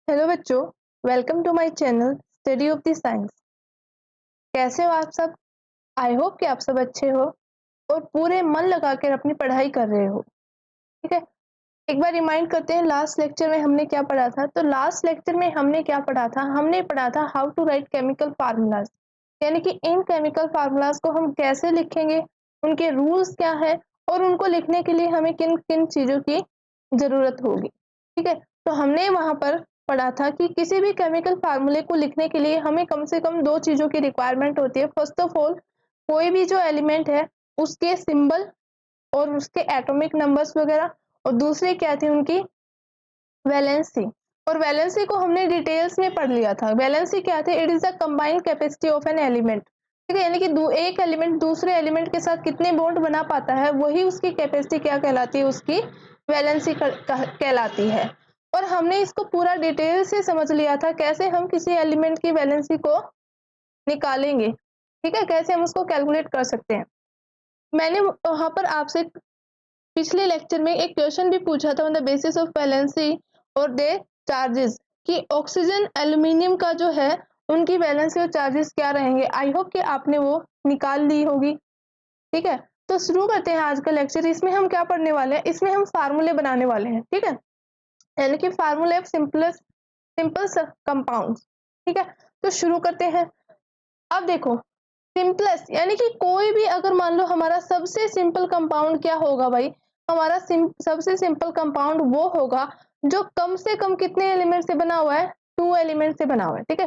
Hello बच्चों, welcome to my channel study of the science. कैसे हो आप सब? आई होप कि आप सब अच्छे हो और पूरे मन लगाकर अपनी पढ़ाई कर रहे हो। ठीक है, एक बार रिमाइंड करते हैं लास्ट लेक्चर में हमने क्या पढ़ा था। तो लास्ट लेक्चर में हमने क्या पढ़ा था? हमने पढ़ा था how to write chemical formulas, यानी कि इन केमिकल फार्मूलाज को हम कैसे लिखेंगे, उनके रूल्स क्या है और उनको लिखने के लिए हमें किन किन चीजों की जरूरत होगी। ठीक है, तो हमने वहां पर पढ़ा था कि किसी भी केमिकल फार्मूले को लिखने के लिए हमें कम से कम दो चीजों की रिक्वायरमेंट होती है। फर्स्ट ऑफ ऑल, कोई भी जो एलिमेंट है उसके सिंबल और उसके एटॉमिक नंबर्स वगैरह, और दूसरी क्या थी? उनकी वैलेंसी। और वैलेंसी को हमने डिटेल्स में पढ़ लिया था। वैलेंसी क्या थे? It is the combined capacity of an element. ठीक है, यानी कि एक एलिमेंट दूसरे एलिमेंट के साथ कितने बॉन्ड बना पाता है, वही उसकी कैपेसिटी क्या कहलाती है? उसकी वैलेंसी कहलाती है। और हमने इसको पूरा डिटेल से समझ लिया था, कैसे हम किसी एलिमेंट की वैलेंसी को निकालेंगे। ठीक है, कैसे हम उसको कैलकुलेट कर सकते हैं। मैंने वहां पर आपसे पिछले लेक्चर में एक क्वेश्चन भी पूछा था on the basis of valency और दे चार्जेस, कि ऑक्सीजन एल्यूमिनियम का जो है उनकी वैलेंसी और चार्जेस क्या रहेंगे। आई होप कि आपने वो निकाल ली होगी। ठीक है, तो शुरू करते हैं आज का लेक्चर। इसमें हम क्या पढ़ने वाले हैं? इसमें हम फार्मूले बनाने वाले हैं। ठीक है, यानी कि फार्मूले ऑफ सिंपल कंपाउंड। ठीक है, तो शुरू करते हैं। अब देखो, सिंपलेस्ट यानी कि कोई भी, अगर मान लो हमारा सबसे सिंपल कंपाउंड क्या होगा भाई? हमारा सबसे सिंपल कंपाउंड वो होगा जो कम से कम कितने एलिमेंट से बना हुआ है? 2 एलिमेंट से बना हुआ है। ठीक है,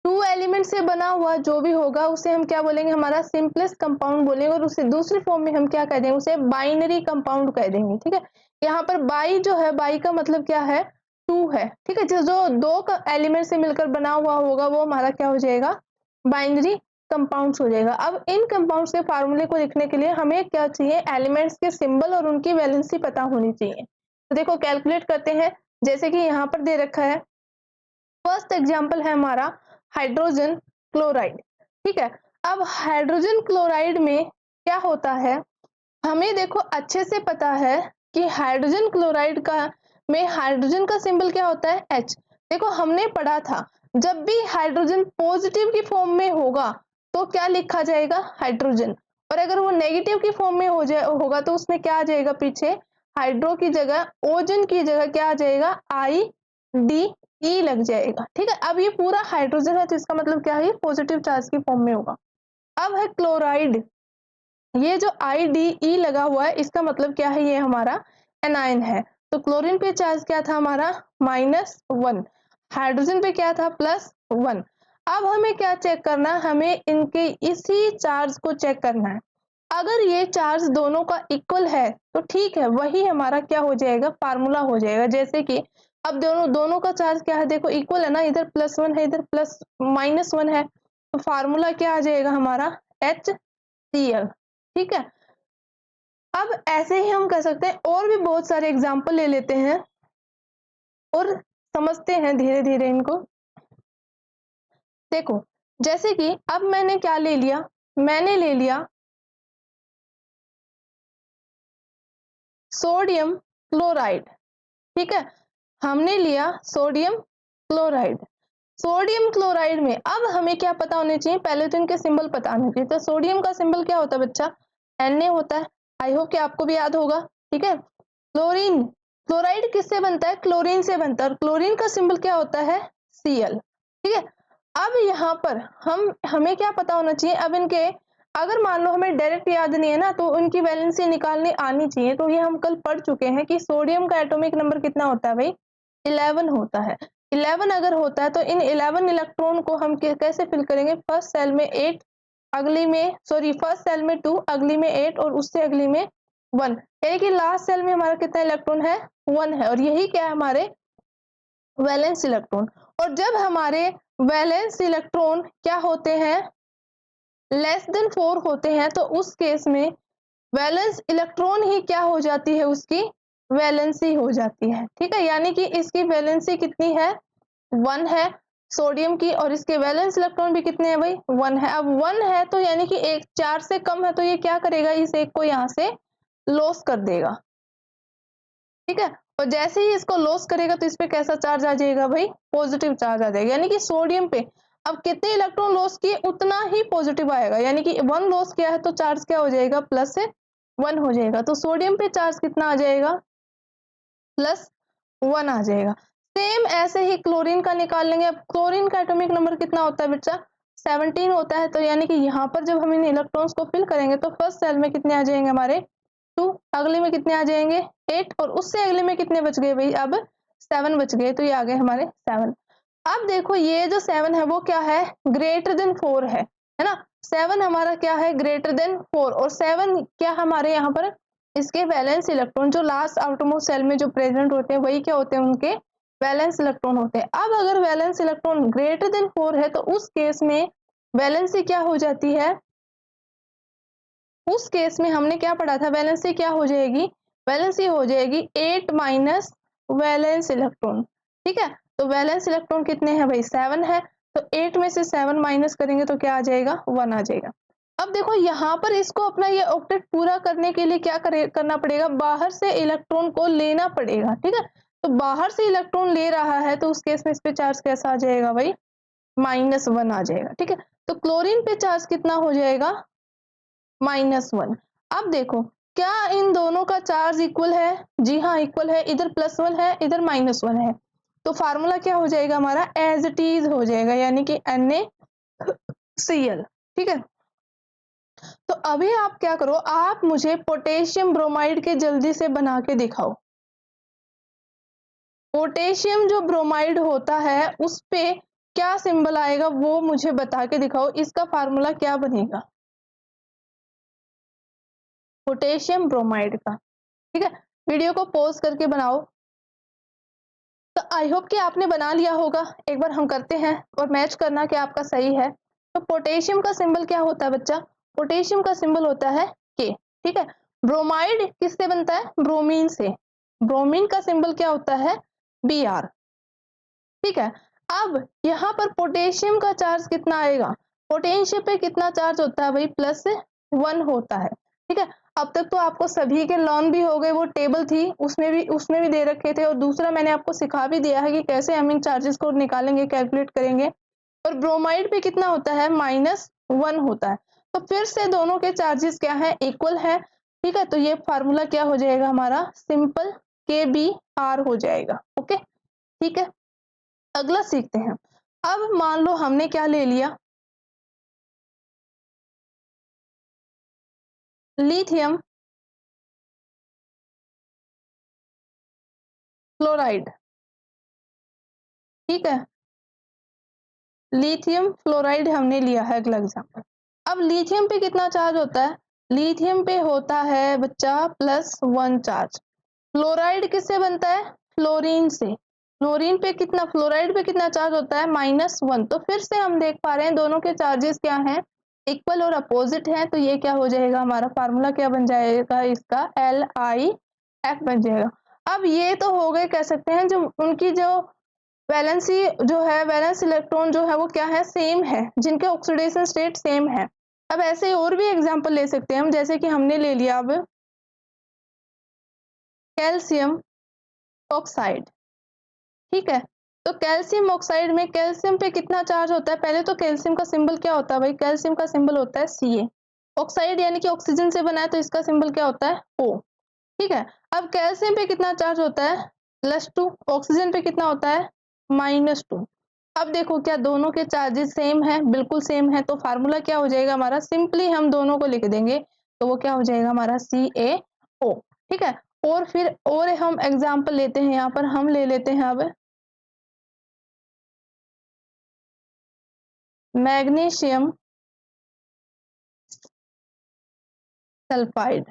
2 एलिमेंट से बना हुआ जो भी होगा उसे हम क्या बोलेंगे? हमारा सिंपलेस्ट कंपाउंड बोलेंगे। और उसे दूसरी फॉर्म में हम क्या कह देंगे? उसे बाइनरी कंपाउंड कह देंगे। ठीक है, यहाँ पर बाई जो है, बाई का मतलब क्या है? 2 है। ठीक है, जो दो एलिमेंट से मिलकर बना हुआ होगा वो हमारा क्या हो जाएगा? बाइनरी कंपाउंड्स हो जाएगा। अब इन कंपाउंड्स के फार्मूले को लिखने के लिए हमें क्या चाहिए? एलिमेंट्स के सिंबल और उनकी वैलेंसी पता होनी चाहिए। तो देखो, कैलकुलेट करते हैं। जैसे कि यहाँ पर दे रखा है, फर्स्ट एग्जांपल है हमारा हाइड्रोजन क्लोराइड। ठीक है, अब हाइड्रोजन क्लोराइड में क्या होता है? हमें देखो अच्छे से पता है कि हाइड्रोजन क्लोराइड का में हाइड्रोजन का सिंबल क्या होता है? H। देखो, हमने पढ़ा था जब भी हाइड्रोजन पॉजिटिव की फॉर्म में होगा तो क्या लिखा जाएगा? हाइड्रोजन। और अगर वो नेगेटिव की फॉर्म में होगा तो उसमें क्या आ जाएगा? पीछे हाइड्रो की जगह, ओजन की जगह क्या आ जाएगा? IDE लग जाएगा। ठीक है, अब ये पूरा हाइड्रोजन है तो इसका मतलब क्या है? पॉजिटिव चार्ज की फॉर्म में होगा। अब है क्लोराइड, ये जो IDE लगा हुआ है इसका मतलब क्या है? ये हमारा एनायन है। तो क्लोरीन पे चार्ज क्या था हमारा? -1। हाइड्रोजन पे क्या था? +1। अब हमें क्या चेक करना है? हमें इनके इसी चार्ज को चेक करना है। अगर ये चार्ज दोनों का इक्वल है तो ठीक है, वही हमारा क्या हो जाएगा? फार्मूला हो जाएगा। जैसे कि अब दोनों दोनों का चार्ज क्या है? देखो इक्वल है ना, इधर +1 है, इधर -1 है, तो फार्मूला क्या आ जाएगा हमारा? HCl। ठीक है, अब ऐसे ही हम कर सकते हैं। और भी बहुत सारे एग्जाम्पल ले लेते हैं और समझते हैं धीरे धीरे इनको। देखो, जैसे कि अब मैंने क्या ले लिया? मैंने ले लिया सोडियम क्लोराइड। ठीक है, हमने लिया सोडियम क्लोराइड। सोडियम क्लोराइड में अब हमें क्या पता होने चाहिए? पहले तो इनके सिंबल पता होने चाहिए। तो सोडियम का सिंबल क्या होता है बच्चा? Na होता है। आई होप कि आपको भी याद होगा। ठीक है, क्लोरीन, क्लोराइड किससे बनता है? क्लोरीन से बनता है। और क्लोरीन का सिंबल क्या होता है? Cl। ठीक है, अब यहाँ पर हमें क्या पता होना चाहिए? अब इनके, अगर मान लो हमें डायरेक्ट याद नहीं है ना, तो उनकी वैलेंसी निकालनी आनी चाहिए। तो ये हम कल पढ़ चुके हैं कि सोडियम का एटॉमिक नंबर कितना होता है भाई? 11 होता है। 11 अगर होता है तो इन 11 इलेक्ट्रॉन को हम कैसे फिल करेंगे? फर्स्ट सेल में 8, अगली में फर्स्ट सेल में 2, अगली में 8 और उससे अगली में 1। यानी कि लास्ट सेल में हमारा कितना इलेक्ट्रॉन है? 1 है। और यही क्या है? हमारे वैलेंस इलेक्ट्रॉन। और जब हमारे वैलेंस इलेक्ट्रॉन क्या होते हैं? <4 होते हैं, तो उस केस में वैलेंस इलेक्ट्रॉन ही क्या हो जाती है? उसकी वैलेंसी हो जाती है। ठीक है, यानी कि इसकी वैलेंसी कितनी है? 1 है सोडियम की, और इसके वैलेंस इलेक्ट्रॉन भी कितने हैं भाई? 1 है। अब 1 है तो यानी कि एक 4 से कम है, तो ये क्या करेगा? इस एक को यहाँ से लॉस कर देगा। ठीक है, और जैसे ही इसको लॉस करेगा तो इस पे कैसा चार्ज आ जाएगा भाई, पॉजिटिव चार्ज आ जाएगा। यानी कि सोडियम पे अब कितने इलेक्ट्रॉन लॉस किए उतना ही पॉजिटिव आएगा, यानी कि 1 लॉस किया है तो चार्ज क्या हो जाएगा, +1 हो जाएगा। तो सोडियम पे चार्ज कितना आ जाएगा, +1 आ जाएगा। सेम ऐसे ही क्लोरीन का निकाल लेंगे। अब क्लोरीन का एटॉमिक नंबर कितना होता है बच्चा, 17 होता है। तो यानी कि यहाँ पर जब हम इन इलेक्ट्रॉन्स को फिल करेंगे तो फर्स्ट सेल में कितने आ जाएंगे हमारे 2, अगले में कितने आ जाएंगे 8, और उससे अगले में कितने बच गए भाई, अब 7 बच गए। तो ये आ गए हमारे 7। अब देखो ये जो 7 है वो क्या है, ग्रेटर देन 4 है ना। 7 हमारा क्या है, ग्रेटर देन 4, और 7 क्या हमारे यहाँ पर इसके वैलेंस इलेक्ट्रॉन जो लास्ट आउटरमोस्ट सेल में जो प्रेजेंट होते हैं वही क्या होते हैं, उनके वैलेंस इलेक्ट्रॉन होते हैं। अब अगर वैलेंस इलेक्ट्रॉन ग्रेटर देन 4 है तो उस केस में वैलेंसी क्या हो जाती है, उस केस में हमने क्या पढ़ा था, वैलेंसी क्या हो जाएगी, वैलेंसी हो जाएगी 8 माइनस वैलेंस इलेक्ट्रॉन। ठीक है, तो वैलेंस इलेक्ट्रॉन कितने हैं भाई, 7 है। तो 8 में से 7 माइनस करेंगे तो क्या आ जाएगा, 1 आ जाएगा। अब देखो यहाँ पर इसको अपना ये ऑक्टेट पूरा करने के लिए क्या करना पड़ेगा, बाहर से इलेक्ट्रॉन को लेना पड़ेगा। ठीक है, तो बाहर से इलेक्ट्रॉन ले रहा है तो उस केस में इस पे चार्ज कैसा आ जाएगा भाई, -1 आ जाएगा। ठीक है, तो क्लोरीन पे चार्ज कितना हो जाएगा, -1। अब देखो क्या इन दोनों का चार्ज इक्वल है, जी हाँ इक्वल है, इधर +1 है इधर -1 है। तो फार्मूला क्या हो जाएगा हमारा, एज इट इज हो जाएगा, यानी कि NaCl। ठीक है, तो अभी आप क्या करो, आप मुझे पोटेशियम ब्रोमाइड के जल्दी से बना के दिखाओ। पोटेशियम जो ब्रोमाइड होता है उस पे क्या सिंबल आएगा वो मुझे बता के दिखाओ, इसका फार्मूला क्या बनेगा पोटेशियम ब्रोमाइड का। ठीक है, वीडियो को पॉज करके बनाओ। तो आई होप कि आपने बना लिया होगा। एक बार हम करते हैं और मैच करना कि आपका सही है। तो पोटेशियम का सिंबल क्या होता है बच्चा, पोटेशियम का सिंबल होता है K। ठीक है, ब्रोमाइड किससे बनता है, ब्रोमीन से। ब्रोमीन का सिंबल क्या होता है, Br। ठीक है, अब यहाँ पर पोटेशियम का चार्ज कितना आएगा, पोटेशियम पे कितना चार्ज होता है भाई, +1 होता है। ठीक है, अब तक तो आपको सभी के लर्न भी हो गए, वो टेबल थी उसमें भी दे रखे थे, और दूसरा मैंने आपको सिखा भी दिया है कि कैसे हम इन चार्जेस को निकालेंगे, कैलकुलेट करेंगे। और ब्रोमाइड पे कितना होता है, -1 होता है। तो फिर से दोनों के चार्जेस क्या है, इक्वल है। ठीक है, तो ये फार्मूला क्या हो जाएगा हमारा, सिंपल KBr हो जाएगा। ओके, ठीक है, अगला सीखते हैं। अब मान लो हमने क्या ले लिया, लिथियम फ्लोराइड। ठीक है, लिथियम फ्लोराइड हमने लिया है अगला एग्जाम्पल। अब लिथियम पे कितना चार्ज होता है, लिथियम पे होता है बच्चा +1 चार्ज। फ्लोराइड किससे बनता है, फ्लोरीन से। फ्लोराइड पे कितना चार्ज होता है, -1। तो फिर से हम देख पा रहे हैं दोनों के चार्जेस क्या हैं, इक्वल और अपोजिट है। तो ये क्या हो जाएगा, हमारा फार्मूला क्या बन जाएगा, इसका LiF बन जाएगा। अब ये तो हो गए, कह सकते हैं जो उनकी जो वैलेंसी जो है, वैलेंस इलेक्ट्रॉन जो है वो क्या है, सेम है, जिनके ऑक्सीडेशन स्टेट सेम है। अब ऐसे और भी एग्जांपल ले सकते हैं हम, जैसे कि हमने ले लिया अब कैल्शियम ऑक्साइड। ठीक है, तो कैल्शियम ऑक्साइड में कैल्शियम पे कितना चार्ज होता है, पहले तो कैल्शियम का सिंबल क्या होता है भाई, कैल्शियम का सिंबल होता है Ca। ऑक्साइड यानी कि ऑक्सीजन से बना है तो इसका सिंबल क्या होता है, O। ठीक है, अब कैल्शियम पे कितना चार्ज होता है, +2, ऑक्सीजन पे कितना होता है, -2। अब देखो क्या दोनों के चार्जेस सेम है, बिल्कुल सेम है। तो फार्मूला क्या हो जाएगा हमारा, सिंपली हम दोनों को लिख देंगे, तो वो क्या हो जाएगा हमारा CaO। ठीक है, और फिर और हम एग्जाम्पल लेते हैं, यहाँ पर हम ले लेते हैं अब मैग्नीशियम सल्फाइड।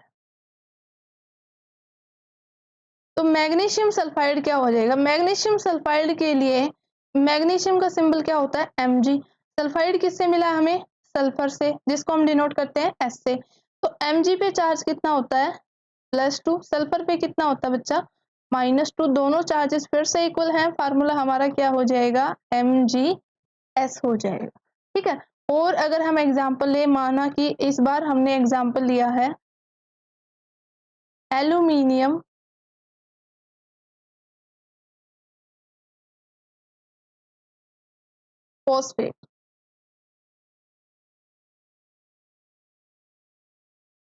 तो मैग्नीशियम सल्फाइड क्या हो जाएगा, मैग्नीशियम सल्फाइड के लिए मैग्नीशियम का सिंबल क्या होता है, Mg। सल्फाइड किससे मिला हमें, सल्फर से, जिसको हम डिनोट करते हैं S से। तो Mg पे चार्ज कितना होता है, +2। सल्फर पे कितना होता है बच्चा, -2। दोनों चार्जेस फिर से इक्वल हैं, फार्मूला हमारा क्या हो जाएगा, MgS हो जाएगा। ठीक है, और अगर हम एग्जाम्पल ले, माना कि इस बार हमने एग्जाम्पल लिया है एल्यूमिनियम फॉस्फेट,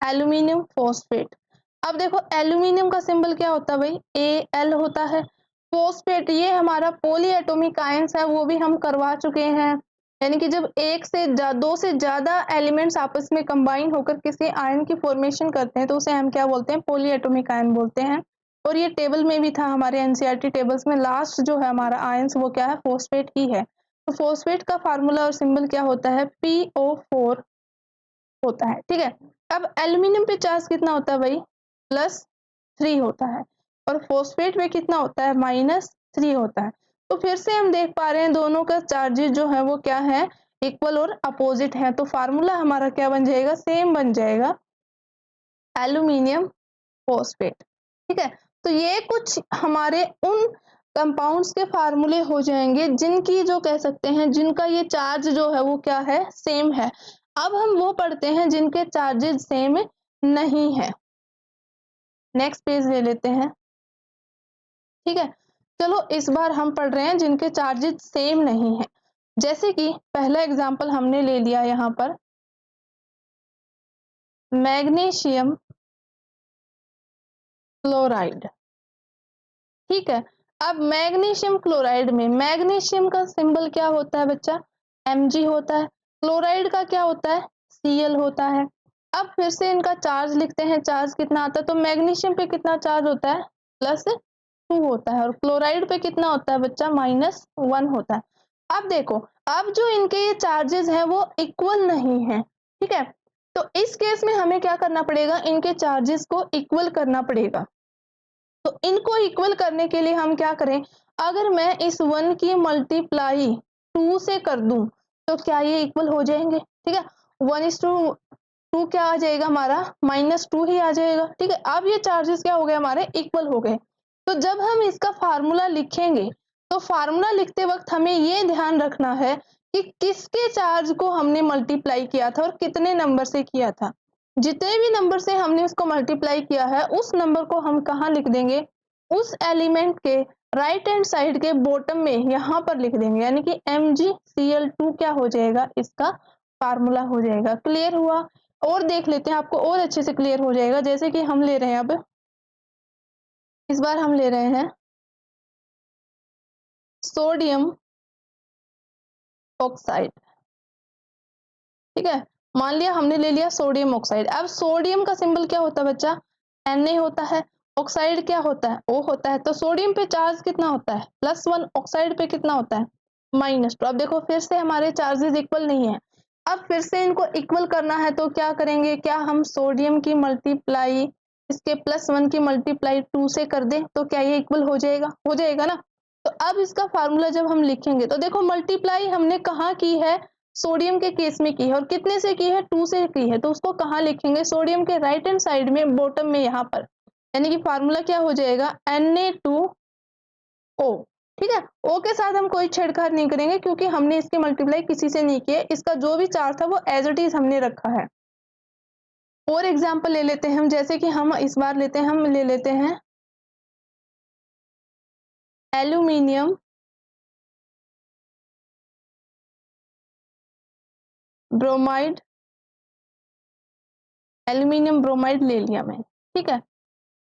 एल्यूमिनियम फॉस्फेट। अब देखो एल्यूमिनियम का सिंबल क्या होता है भाई, Al होता है। फॉस्फेट ये हमारा पॉलीएटॉमिक आयंस है, वो भी हम करवा चुके हैं। यानी कि जब दो से ज्यादा एलिमेंट्स आपस में कंबाइन होकर किसी आयन की फॉर्मेशन करते हैं तो उसे हम क्या बोलते हैं, पॉलीएटॉमिक आयन बोलते हैं। और ये टेबल में भी था हमारे एनसीईआरटी टेबल्स में, लास्ट जो है हमारा आयंस वो क्या है, फॉस्फेट ही है। तो फॉस्फेट का फार्मूला और सिंबल क्या होता है, PO4 होता है। ठीक है, अब एल्यूमिनियम पे चार्ज कितना होता है भाई, +3 होता है, और फॉस्फेट पे कितना होता है, -3 होता है। तो फिर से हम देख पा रहे हैं दोनों का चार्जेस जो है वो क्या है, इक्वल और अपोजिट है। तो फार्मूला हमारा क्या बन जाएगा, सेम बन जाएगा, एल्यूमिनियम फॉस्फेट। ठीक है, तो ये कुछ हमारे उन कंपाउंड्स के फार्मूले हो जाएंगे जिनकी जो कह सकते हैं, जिनका ये चार्ज जो है वो क्या है, सेम है। अब हम वो पढ़ते हैं जिनके चार्जेस सेम नहीं है। नेक्स्ट पेज ले लेते हैं। ठीक है, चलो इस बार हम पढ़ रहे हैं जिनके चार्जेस सेम नहीं है। जैसे कि पहला एग्जांपल हमने ले लिया यहाँ पर, मैग्नीशियम क्लोराइड। ठीक है, अब मैग्नीशियम क्लोराइड में मैग्नीशियम का सिंबल क्या होता है बच्चा, Mg होता है। क्लोराइड का क्या होता है, Cl होता है। अब फिर से इनका चार्ज लिखते हैं, चार्ज कितना आता है, तो मैग्नीशियम पे कितना चार्ज होता है, +2 होता है, और क्लोराइड पे कितना होता है बच्चा, -1 होता है। अब देखो, अब जो इनके ये चार्जेस हैं वो इक्वल नहीं है। ठीक है, तो इस केस में हमें क्या करना पड़ेगा, इनके चार्जेस को इक्वल करना पड़ेगा। तो इनको इक्वल करने के लिए हम क्या करें, अगर मैं इस 1 की मल्टीप्लाई 2 से कर दूं तो क्या ये इक्वल हो जाएंगे। ठीक है, 1:2 क्या आ जाएगा हमारा, -2 ही आ जाएगा। ठीक है, अब ये चार्जेस क्या हो गए, हमारे इक्वल हो गए। तो जब हम इसका फार्मूला लिखेंगे तो फार्मूला लिखते वक्त हमें ये ध्यान रखना है कि किसके चार्ज को हमने मल्टीप्लाई किया था और कितने नंबर से किया था। जितने भी नंबर से हमने उसको मल्टीप्लाई किया है उस नंबर को हम कहाँ लिख देंगे, उस एलिमेंट के राइट हैंड साइड के बॉटम में यहाँ पर लिख देंगे। यानी कि MgCl2 क्या हो जाएगा, इसका फार्मूला हो जाएगा। क्लियर हुआ, और देख लेते हैं, आपको और अच्छे से क्लियर हो जाएगा। जैसे कि हम ले रहे हैं, अब इस बार हम ले रहे हैं सोडियम ऑक्साइड। ठीक है, मान लिया हमने ले लिया सोडियम ऑक्साइड। अब सोडियम का सिंबल क्या होता है बच्चा, Na होता है। ऑक्साइड क्या होता है, O होता है। तो सोडियम पे चार्ज कितना होता है, +1, ऑक्साइड पे कितना होता है, -2। अब देखो फिर से हमारे चार्जेस इक्वल नहीं है। अब फिर से इनको इक्वल करना है तो क्या करेंगे, क्या हम सोडियम की मल्टीप्लाई इसके +1 की मल्टीप्लाई 2 से कर दें तो क्या ये इक्वल हो जाएगा ना। तो अब इसका फार्मूला जब हम लिखेंगे तो देखो मल्टीप्लाई हमने कहाँ की है, सोडियम के केस में की है, और कितने से की है, 2 से की है। तो उसको कहाँ लिखेंगे, सोडियम के राइट हैंड साइड में बॉटम में यहाँ पर। यानी कि फार्मूला क्या हो जाएगा, Na2O। ठीक है, O के साथ हम कोई छेड़छाड़ नहीं करेंगे क्योंकि हमने इसकी मल्टीप्लाई किसी से नहीं की है। इसका जो भी चार्ज था वो एज इट इज हमने रखा है। और एग्जाम्पल ले लेते हैं हम, जैसे कि हम इस बार ले लेते हैं एल्यूमिनियम ब्रोमाइड। एल्यूमिनियम ब्रोमाइड ले लिया मैंने। ठीक है,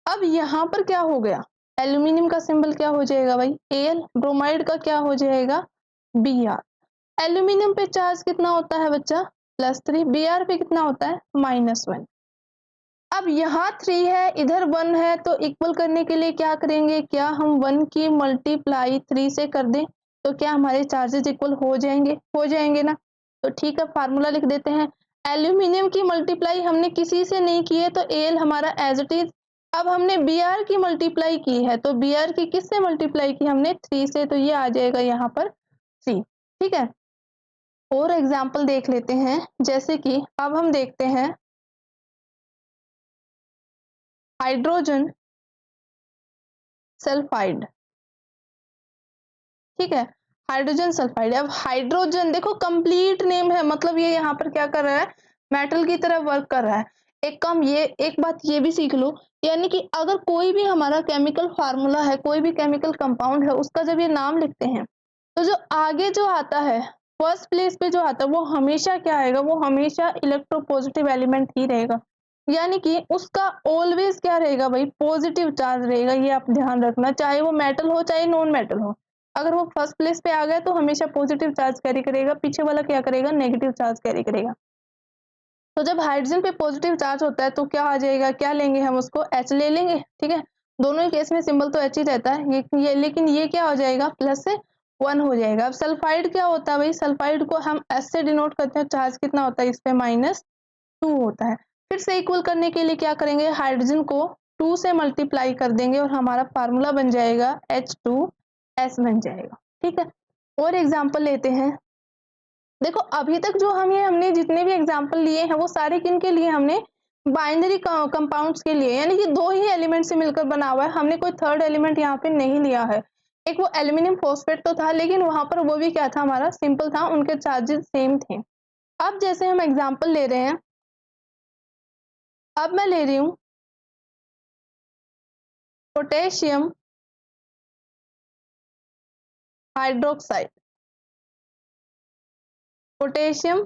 अब यहाँ पर क्या हो गया, एल्यूमिनियम का सिंबल क्या हो जाएगा भाई, Al। ब्रोमाइड का क्या हो जाएगा, Br। एल्यूमिनियम पे चार्ज कितना होता है बच्चा, +3। Br पे कितना होता है, -1। अब यहाँ 3 है, इधर 1 है, तो इक्वल करने के लिए क्या करेंगे, क्या हम 1 की मल्टीप्लाई 3 से कर दें तो क्या हमारे चार्जेस इक्वल हो जाएंगे ना। तो ठीक है, फार्मूला लिख देते हैं। एल्यूमिनियम की मल्टीप्लाई हमने किसी से नहीं की है तो Al हमारा एज इट इज। अब हमने Br की मल्टीप्लाई की है तो Br की किससे मल्टीप्लाई की हमने, 3 से, तो ये आ जाएगा यहाँ पर 3। ठीक है, और एग्जाम्पल देख लेते हैं। जैसे कि अब हम देखते हैं हाइड्रोजन सल्फाइड। ठीक है, हाइड्रोजन सल्फाइड। अब हाइड्रोजन देखो कंप्लीट नेम है, मतलब ये यहाँ पर क्या कर रहा है, मेटल की तरह वर्क कर रहा है। एक बात ये भी सीख लो, यानी कि अगर कोई भी हमारा केमिकल फार्मूला है, कोई भी केमिकल कंपाउंड है, उसका जब ये नाम लिखते हैं तो जो आगे जो आता है फर्स्ट प्लेस पे जो आता है वो हमेशा क्या आएगा, वो हमेशा इलेक्ट्रोपॉजिटिव एलिमेंट ही रहेगा, यानी कि उसका ऑलवेज क्या रहेगा भाई, पॉजिटिव चार्ज रहेगा। ये आप ध्यान रखना, चाहे वो मेटल हो चाहे नॉन मेटल हो, अगर वो फर्स्ट प्लेस पे आ गया तो हमेशा पॉजिटिव चार्ज कैरी करेगा, पीछे वाला क्या करेगा, नेगेटिव चार्ज कैरी करेगा। तो जब हाइड्रोजन पे पॉजिटिव चार्ज होता है तो क्या आ जाएगा, क्या लेंगे हम उसको, H ले लेंगे, ठीक है। दोनों ही केस में सिंबल तो H ही रहता है, ये लेकिन ये क्या हो जाएगा, प्लस से 1 हो जाएगा। अब सल्फाइड क्या होता है भाई, सल्फाइड को हम S से डिनोट करते हैं, चार्ज कितना होता है इस पे, -2 होता है। फिर से इक्वल करने के लिए क्या करेंगे, हाइड्रोजन को 2 से मल्टीप्लाई कर देंगे और हमारा फार्मूला बन जाएगा H2S बन जाएगा, ठीक है। और एग्जाम्पल लेते हैं। देखो अभी तक जो हमने जितने भी एग्जाम्पल लिए हैं वो सारे किन के लिए, हमने बाइनरी कंपाउंड्स के लिए, यानी कि दो ही एलिमेंट से मिलकर बना हुआ है, हमने कोई थर्ड एलिमेंट यहाँ पे नहीं लिया है। एक वो एल्यूमिनियम फॉस्फेट तो था, लेकिन वहां पर वो भी क्या था, हमारा सिंपल था, उनके चार्जेस सेम थे। अब जैसे हम एग्जाम्पल ले रहे हैं, अब मैं ले रही हूँ पोटेशियम हाइड्रोक्साइड, पोटेशियम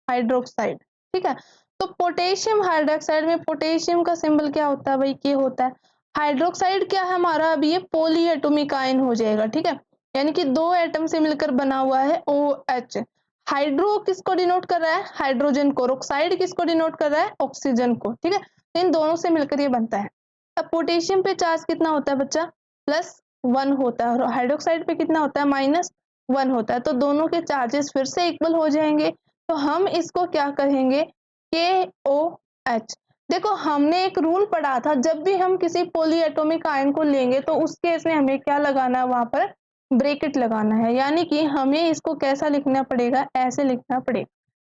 हाइड्रोक्साइड, ठीक है। तो पोटेशियम हाइड्रोक्साइड में पोटेशियम का सिंबल क्या होता है भाई, के होता है। हाइड्रोक्साइड क्या है हमारा, अभी ये पॉली एटॉमिक आयन हो जाएगा, ठीक है, यानी कि दो एटम से मिलकर बना हुआ है OH। हाइड्रो किसको डिनोट कर रहा है, हाइड्रोजन को, ऑक्साइड किसको डिनोट कर रहा है, ऑक्सीजन को, ठीक है। तो इन दोनों से मिलकर ये बनता है। अब पोटेशियम पे चार्ज कितना होता है बच्चा, +1 होता है, और हाइड्रोक्साइड पे कितना होता है, -1 होता है। तो दोनों के चार्जेस फिर से इक्वल हो जाएंगे, तो हम इसको क्या कहेंगे, KOH। देखो हमने एक रूल पढ़ा था, जब भी हम किसी पॉली एटॉमिक आयन को लेंगे तो उस केस में हमें क्या लगाना है, वहां पर ब्रैकेट लगाना है, यानी कि हमें इसको कैसा लिखना पड़ेगा, ऐसे लिखना पड़ेगा।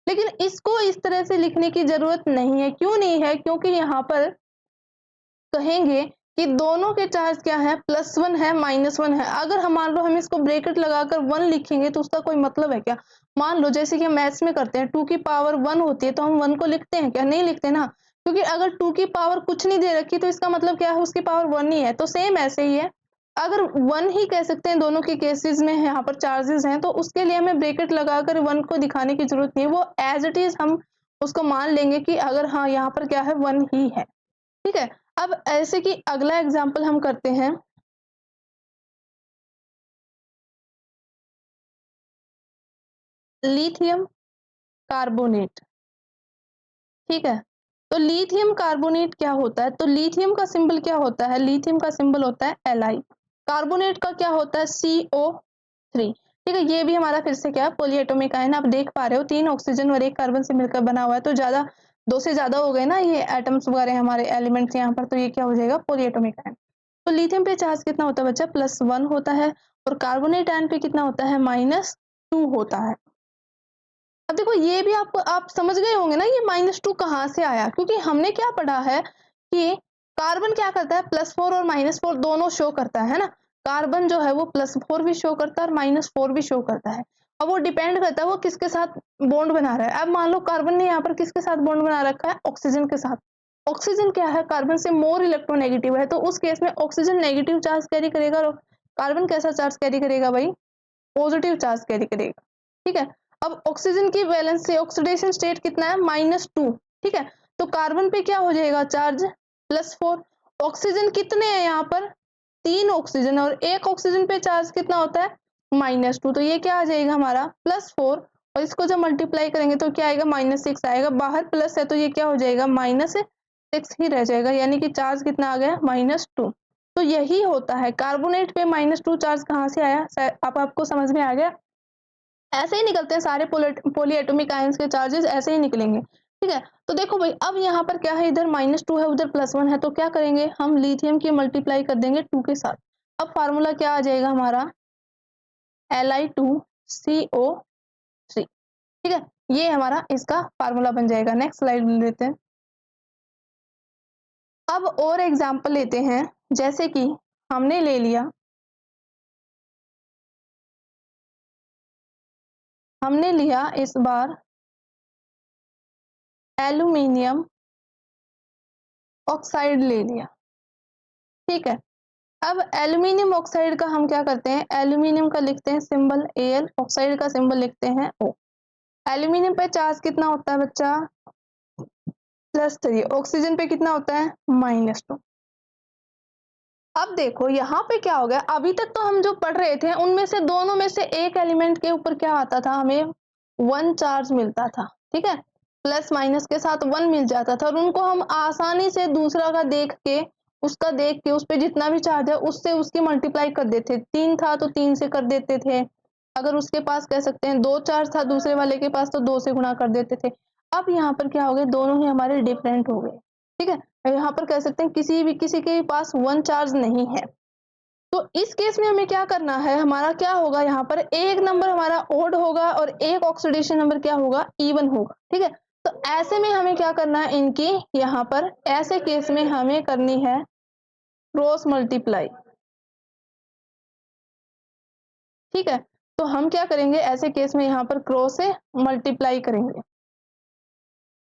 लेकिन इसको इस तरह से लिखने की जरूरत नहीं है, क्यों नहीं है, क्योंकि यहाँ पर कहेंगे कि दोनों के चार्ज क्या है, +1 है -1 है। अगर हम मान लो हम इसको ब्रैकेट लगाकर 1 लिखेंगे तो उसका कोई मतलब है क्या। मान लो जैसे कि हम मैथ्स में करते हैं, 2 की पावर 1 होती है तो हम 1 को लिखते हैं क्या, नहीं लिखते ना, क्योंकि अगर 2 की पावर कुछ नहीं दे रखी तो इसका मतलब क्या है, उसकी पावर 1 ही है। तो सेम ऐसे ही है, अगर 1 ही कह सकते हैं दोनों के केसेस में, यहाँ पर चार्जेस हैं तो उसके लिए हमें ब्रैकेट लगाकर 1 को दिखाने की जरूरत नहीं है, वो एज इट इज हम उसको मान लेंगे कि अगर हाँ यहाँ पर क्या है, 1 ही है, ठीक है। अब ऐसे कि अगला एग्जाम्पल हम करते हैं, लिथियम कार्बोनेट, ठीक है। तो लिथियम कार्बोनेट क्या होता है, तो लिथियम का सिंबल क्या होता है, लिथियम का सिंबल होता है Li, कार्बोनेट का क्या होता है, CO3, ठीक है। ये भी हमारा फिर से क्या, पॉलीएटॉमिक आयन, आप देख पा रहे हो 3 ऑक्सीजन और 1 कार्बन से मिलकर बना हुआ है, तो ज्यादा 2 से ज्यादा हो गए ना ये एटम्स वगैरह हमारे एलिमेंट्स यहाँ पर, तो ये क्या हो जाएगा, पॉलीएटॉमिक आयन। तो लिथियम पे चार्ज कितना होता है बच्चा, +1 होता है, और कार्बोनेट आयन पे कितना होता है, -2 होता है। अब देखो ये भी आप समझ गए होंगे ना, ये -2 कहाँ से आया, क्योंकि हमने क्या पढ़ा है कि कार्बन क्या करता है, +4 और -4 दोनों शो करता है ना। कार्बन जो है वो +4 भी शो करता है और -4 भी शो करता है। अब वो डिपेंड करता है वो किसके साथ बॉन्ड बना रहा है। अब मान लो कार्बन ने यहाँ पर किसके साथ बॉन्ड बना रखा है, ऑक्सीजन के साथ। ऑक्सीजन क्या है, कार्बन से मोर इलेक्ट्रोनेगेटिव है, तो उस केस में ऑक्सीजन नेगेटिव चार्ज कैरी करेगा और कार्बन कैसा चार्ज कैरी करेगा भाई, पॉजिटिव चार्ज कैरी करेगा, ठीक है। अब ऑक्सीजन की वैलेंस से ऑक्सीडेशन स्टेट कितना है, -2, ठीक है। तो कार्बन पे क्या हो जाएगा चार्ज, +4। ऑक्सीजन कितने हैं यहाँ पर, 3 ऑक्सीजन, और एक ऑक्सीजन पे चार्ज कितना होता है, -2, तो ये क्या आ जाएगा हमारा, +4, और इसको जब मल्टीप्लाई करेंगे तो क्या आएगा, -6 आएगा, बाहर प्लस है तो ये क्या हो जाएगा, -6 ही रह जाएगा, यानी कि चार्ज कितना आ गया, -2। तो यही होता है, कार्बोनेट पे -2 चार्ज कहाँ से आया, आपको समझ में आ गया। ऐसे ही निकलते हैं सारे पॉली एटॉमिक आयंस के चार्जेस, ऐसे ही निकलेंगे, ठीक है। तो देखो भाई अब यहाँ पर क्या है, इधर -2 है उधर +1 है, तो क्या करेंगे हम, लिथियम की मल्टीप्लाई कर देंगे 2 के साथ। अब फार्मूला क्या आ जाएगा हमारा, Li2CO3, ठीक है। ये हमारा इसका फार्मूला बन जाएगा। नेक्स्ट स्लाइड लेते हैं। अब और एग्जाम्पल लेते हैं, जैसे कि हमने ले लिया, हमने लिया इस बार एल्यूमिनियम ऑक्साइड ले लिया, ठीक है। अब एल्यूमिनियम ऑक्साइड का हम क्या करते हैं, एल्यूमिनियम का लिखते हैं सिंबल Al, ऑक्साइड का सिंबल लिखते हैं O। एल्यूमिनियम पे चार्ज कितना होता है बच्चा, +3। ऑक्सीजन पे कितना होता है, -2। अब देखो यहाँ पे क्या हो गया, अभी तक तो हम जो पढ़ रहे थे उनमें से दोनों में से एक एलिमेंट के ऊपर क्या आता था, हमें 1 चार्ज मिलता था, ठीक है, प्लस माइनस के साथ 1 मिल जाता था, और उनको हम आसानी से दूसरा का देख के उस पे जितना भी चार्ज है उससे उसकी मल्टीप्लाई कर देते। 3 था तो 3 से कर देते थे, अगर उसके पास कह सकते हैं 2 चार्ज था दूसरे वाले के पास तो 2 से गुणा कर देते थे। अब यहाँ पर क्या हो गया, दोनों ही हमारे डिफरेंट हो गए, ठीक है। यहाँ पर कह सकते हैं किसी के पास 1 चार्ज नहीं है, तो इस केस में हमें क्या करना है, हमारा क्या होगा, यहाँ पर एक नंबर हमारा ओड होगा और एक ऑक्सीडेशन नंबर क्या होगा, इवन होगा, ठीक है। तो ऐसे में हमें क्या करना है, इनकी यहाँ पर ऐसे केस में हमें करनी है क्रॉस मल्टीप्लाई, ठीक है। तो हम क्या करेंगे, ऐसे केस में यहाँ पर क्रॉस से मल्टीप्लाई करेंगे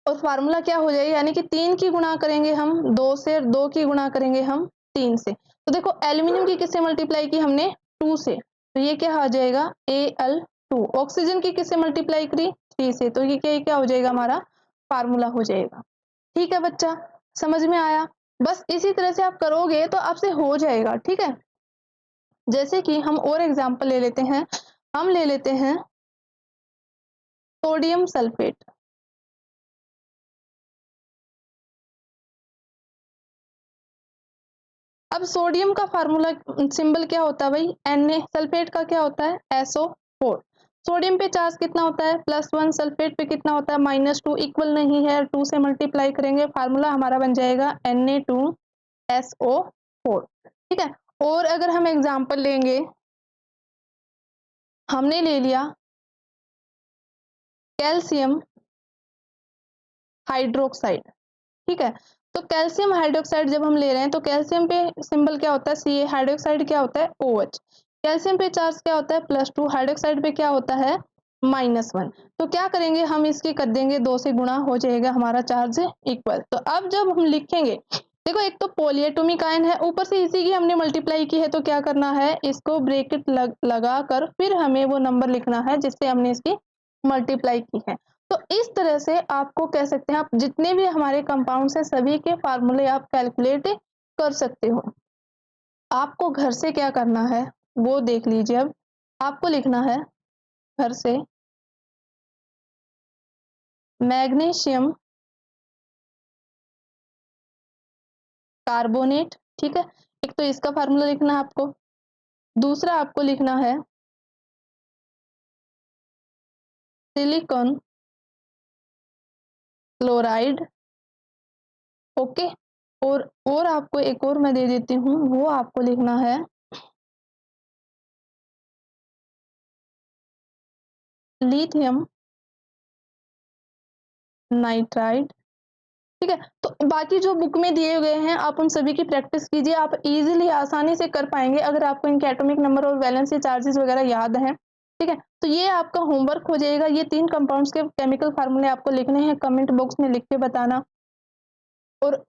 और फार्मूला क्या हो जाएगा, यानी कि 3 की गुणा करेंगे हम 2 से, और 2 की गुणा करेंगे हम 3 से। तो देखो एल्यूमिनियम की किससे मल्टीप्लाई की हमने, 2 से, तो ये क्या आ जाएगा, Al2। ऑक्सीजन की किससे मल्टीप्लाई करी, 3 से, तो ये क्या हो जाएगा, हमारा फार्मूला हो जाएगा। ठीक है बच्चा, समझ में आया। बस इसी तरह से आप करोगे तो आपसे हो जाएगा, ठीक है। जैसे कि हम और एग्जाम्पल ले लेते हैं, हम ले लेते हैं सोडियम सल्फेट। अब सोडियम का फार्मूला सिंबल क्या होता है भाई, Na। सल्फेट का क्या होता है, SO4। सोडियम पे चार्ज कितना होता है, +1, सल्फेट पे कितना होता है, -2। इक्वल नहीं है, 2 से मल्टीप्लाई करेंगे, फार्मूला हमारा बन जाएगा Na2SO4, ठीक है। और अगर हम एग्जाम्पल लेंगे, हमने ले लिया कैल्शियम हाइड्रोक्साइड, ठीक है। तो कैल्शियम हाइड्रोक्साइड जब हम ले रहे हैं तो कैल्शियम पे सिंबल क्या होता है, Ca। हाइड्रोक्साइड क्या होता है, OH। कैल्शियम पे चार्ज क्या होता है, +2। हाइड्रोक्साइड पे क्या होता है, -1। तो क्या करेंगे, हम इसकी कर देंगे 2 से गुणा, हो जाएगा हमारा चार्ज इक्वल। तो अब जब हम लिखेंगे, देखो एक तो पॉलीएटॉमिक आयन है, ऊपर से इसी की हमने मल्टीप्लाई की है, तो क्या करना है, इसको ब्रैकेट लगा कर फिर हमें वो नंबर लिखना है जिससे हमने इसकी मल्टीप्लाई की है। तो इस तरह से आपको कह सकते हैं, आप जितने भी हमारे कंपाउंड्स हैं सभी के फार्मूले आप कैलकुलेट कर सकते हो। आपको घर से क्या करना है वो देख लीजिए। अब आपको लिखना है घर से मैग्नीशियम कार्बोनेट, ठीक है। एक तो इसका फार्मूला लिखना है आपको, दूसरा आपको लिखना है सिलिकॉन क्लोराइड, ओके। और आपको एक और मैं दे देती हूँ, वो आपको लिखना है लिथियम नाइट्राइड, ठीक है। तो बाकी जो बुक में दिए गए हैं आप उन सभी की प्रैक्टिस कीजिए, आप इजीली आसानी से कर पाएंगे अगर आपको इनके एटॉमिक नंबर और वैलेंसी चार्जेस वगैरह याद हैं, ठीक है। तो ये आपका होमवर्क हो जाएगा, ये 3 कंपाउंड्स के केमिकल फार्मूले आपको लिखने हैं, कमेंट बॉक्स में लिख के बताना। और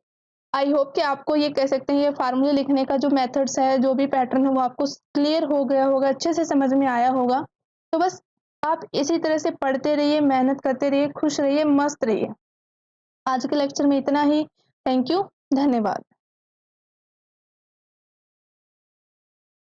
आई होप कि आपको ये कह सकते हैं, ये फार्मूले लिखने का जो मेथड्स है, जो भी पैटर्न है वो आपको क्लियर हो गया होगा, अच्छे से समझ में आया होगा। तो बस आप इसी तरह से पढ़ते रहिए, मेहनत करते रहिए, खुश रहिए, मस्त रहिए। आज के लेक्चर में इतना ही। थैंक यू, धन्यवाद।